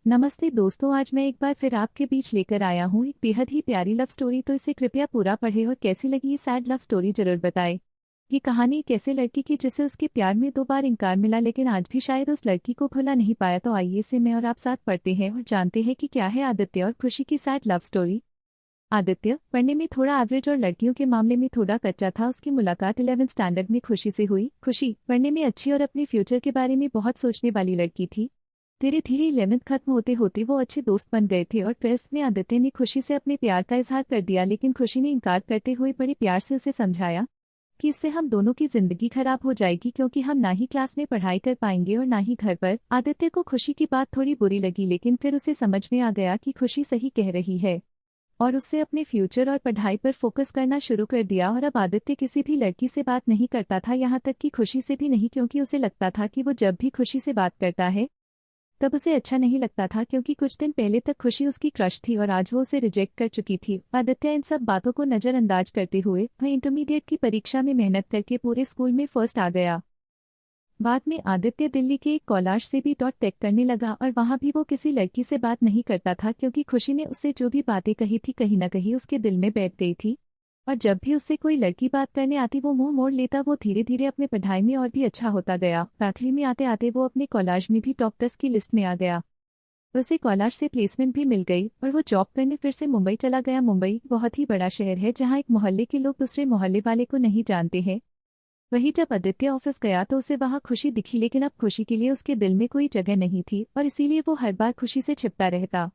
नमस्ते दोस्तों, आज मैं एक बार फिर आपके बीच लेकर आया हूँ एक बेहद ही प्यारी लव स्टोरी। तो इसे कृपया पूरा पढ़ें और कैसी लगी ये सैड लव स्टोरी जरूर बताएं। ये कहानी एक ऐसे लड़की की जिसे उसके प्यार में 2 बार इनकार मिला, लेकिन आज भी शायद उस लड़की को भुला नहीं पाया। तो आइए इसे मैं और आप साथ पढ़ते हैं और जानते हैं कि क्या है आदित्य और खुशी की सैड लव स्टोरी। आदित्य पढ़ने में थोड़ा एवरेज और लड़कियों के मामले में थोड़ा कच्चा था। उसकी मुलाकात 11th स्टैंडर्ड में खुशी से हुई। खुशी पढ़ने में अच्छी और अपने फ्यूचर के बारे में बहुत सोचने वाली लड़की थी। धीरे धीरे 11th खत्म होते होते वो अच्छे दोस्त बन गए थे और 12th में आदित्य ने खुशी से अपने प्यार का इजहार कर दिया, लेकिन खुशी ने इनकार करते हुए बड़े प्यार से उसे समझाया कि इससे हम दोनों की जिंदगी खराब हो जाएगी, क्योंकि हम ना ही क्लास में पढ़ाई कर पाएंगे और ना ही घर पर। आदित्य को खुशी की बात थोड़ी बुरी लगी, लेकिन फिर उसे समझ में आ गया कि खुशी सही कह रही है और उससे अपने फ्यूचर और पढ़ाई पर फोकस करना शुरू कर दिया। और अब आदित्य किसी भी लड़की से बात नहीं करता था, यहाँ तक कि खुशी से भी नहीं, क्योंकि उसे लगता था कि वो जब भी खुशी से बात करता है तब उसे अच्छा नहीं लगता था, क्योंकि कुछ दिन पहले तक खुशी उसकी क्रश थी और आज वो उसे रिजेक्ट कर चुकी थी। आदित्य इन सब बातों को नजरअंदाज करते हुए वह इंटरमीडिएट की परीक्षा में मेहनत करके पूरे स्कूल में फर्स्ट आ गया। बाद में आदित्य दिल्ली के एक कॉलेज से भी .टेक करने लगा और वहां भी वो किसी लड़की से बात नहीं करता था, क्योंकि खुशी ने उससे जो भी बातें कही थी कहीं न कहीं उसके दिल में बैठ गई थी। और जब भी उससे कोई लड़की बात करने आती वो मुंह मोड़ लेता। वो धीरे धीरे अपने पढ़ाई में और भी अच्छा होता गया। आखिरी में आते आते वो अपने कॉलेज में भी टॉप 10 की लिस्ट में आ गया। उसे कॉलेज से प्लेसमेंट भी मिल गई और वो जॉब करने फिर से मुंबई चला गया। मुंबई बहुत ही बड़ा शहर है, जहाँ एक मोहल्ले के लोग दूसरे मोहल्ले वाले को नहीं जानते हैं। वही जब आदित्य ऑफिस गया तो उसे वहां खुशी दिखी, लेकिन अब खुशी के लिए उसके दिल में कोई जगह नहीं थी और इसीलिए वो हर बार खुशी से छिपता रहता।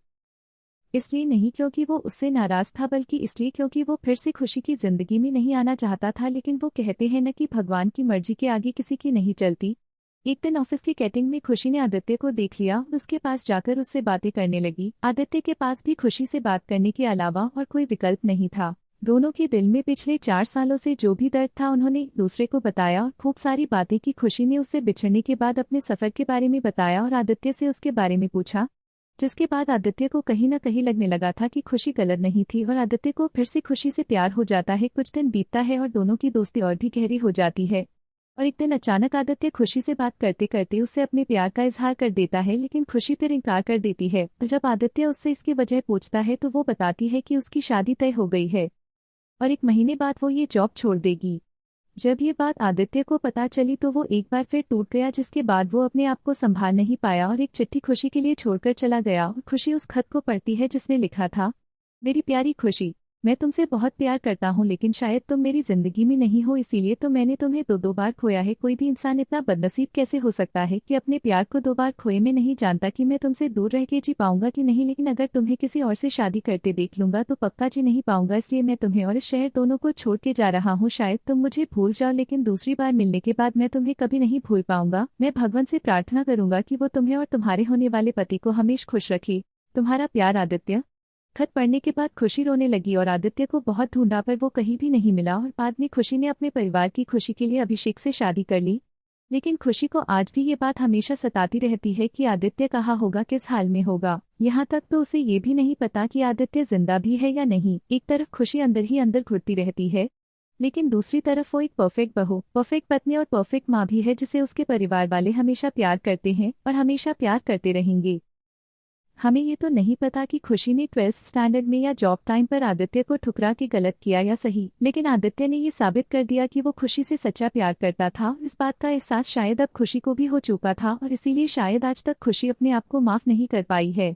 इसलिए नहीं क्योंकि वो उससे नाराज था, बल्कि इसलिए क्योंकि वो फिर से खुशी की जिंदगी में नहीं आना चाहता था। लेकिन वो कहते हैं न कि भगवान की मर्जी के आगे किसी की नहीं चलती। एक दिन ऑफिस की कैंटीन में खुशी ने आदित्य को देख लिया और उसके पास जाकर उससे बातें करने लगी। आदित्य के पास भी खुशी से बात करने के अलावा और कोई विकल्प नहीं था। दोनों के दिल में पिछले 4 सालों से जो भी दर्द था उन्होंने एक दूसरे को बताया और खूब सारी बातें की। खुशी ने उससे बिछड़ने के बाद अपने सफर के बारे में बताया और आदित्य से उसके बारे में पूछा, जिसके बाद आदित्य को कहीं न कहीं लगने लगा था कि खुशी गलत नहीं थी और आदित्य को फिर से खुशी से प्यार हो जाता है। कुछ दिन बीतता है और दोनों की दोस्ती और भी गहरी हो जाती है। और एक दिन अचानक आदित्य खुशी से बात करते करते उससे अपने प्यार का इजहार कर देता है, लेकिन खुशी फिर इनकार कर देती है। जब आदित्य उससे इसकी वजह पूछता है तो वो बताती है कि उसकी शादी तय हो गई है और 1 महीने बाद वो ये जॉब छोड़ देगी। जब ये बात आदित्य को पता चली तो वो एक बार फिर टूट गया, जिसके बाद वो अपने आप को संभाल नहीं पाया और एक चिट्ठी खुशी के लिए छोड़कर चला गया। और खुशी उस खत को पढ़ती है जिसमें लिखा था, मेरी प्यारी खुशी, मैं तुमसे बहुत प्यार करता हूँ, लेकिन शायद तुम मेरी जिंदगी में नहीं हो, इसीलिए तो मैंने तुम्हें 2 बार खोया है। कोई भी इंसान इतना बदनसीब कैसे हो सकता है कि अपने प्यार को 2 बार खोए। मैं नहीं जानता कि मैं तुमसे दूर रह के जी पाऊंगा कि नहीं, लेकिन अगर तुम्हें किसी और से शादी करते देख लूंगा तो पक्का जी नहीं पाऊंगा। इसलिए मैं तुम्हें और इस शहर दोनों को छोड़ के जा रहा हूँ। शायद तुम मुझे भूल जाओ, लेकिन दूसरी बार मिलने के बाद मैं तुम्हें कभी नहीं भूल पाऊंगा। मैं भगवान से प्रार्थना करूंगा कि वो तुम्हें और तुम्हारे होने वाले पति को हमेशा खुश रखे। तुम्हारा प्यार आदित्य। खत पढ़ने के बाद खुशी रोने लगी और आदित्य को बहुत ढूंढा पर वो कहीं भी नहीं मिला। और बाद में खुशी ने अपने परिवार की खुशी के लिए अभिषेक से शादी कर ली। लेकिन खुशी को आज भी ये बात हमेशा सताती रहती है कि आदित्य कहाँ होगा, किस हाल में होगा। यहाँ तक तो उसे ये भी नहीं पता कि आदित्य जिंदा भी है या नहीं। एक तरफ खुशी अंदर ही अंदर घुटती रहती है, लेकिन दूसरी तरफ वो एक परफेक्ट बहू, परफेक्ट पत्नी और परफेक्ट माँ भी है, जिसे उसके परिवार वाले हमेशा प्यार करते हैं और हमेशा प्यार करते रहेंगे। हमें ये तो नहीं पता कि खुशी ने 12th स्टैंडर्ड में या जॉब टाइम पर आदित्य को ठुकरा के गलत किया या सही, लेकिन आदित्य ने ये साबित कर दिया कि वो खुशी से सच्चा प्यार करता था। इस बात का एहसास शायद अब खुशी को भी हो चुका था और इसीलिए शायद आज तक खुशी अपने आप को माफ नहीं कर पाई है।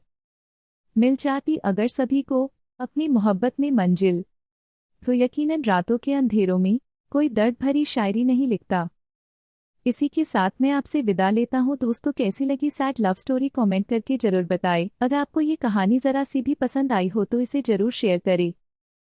मिल जाती अगर सभी को अपनी मोहब्बत में मंजिल, तो यकीनन रातों के अंधेरों में कोई दर्द भरी शायरी नहीं लिखता। इसी के साथ मैं आपसे विदा लेता हूँ। दोस्तों, कैसी लगी सैड लव स्टोरी कमेंट करके जरूर बताएं। अगर आपको ये कहानी जरा सी भी पसंद आई हो तो इसे जरूर शेयर करें।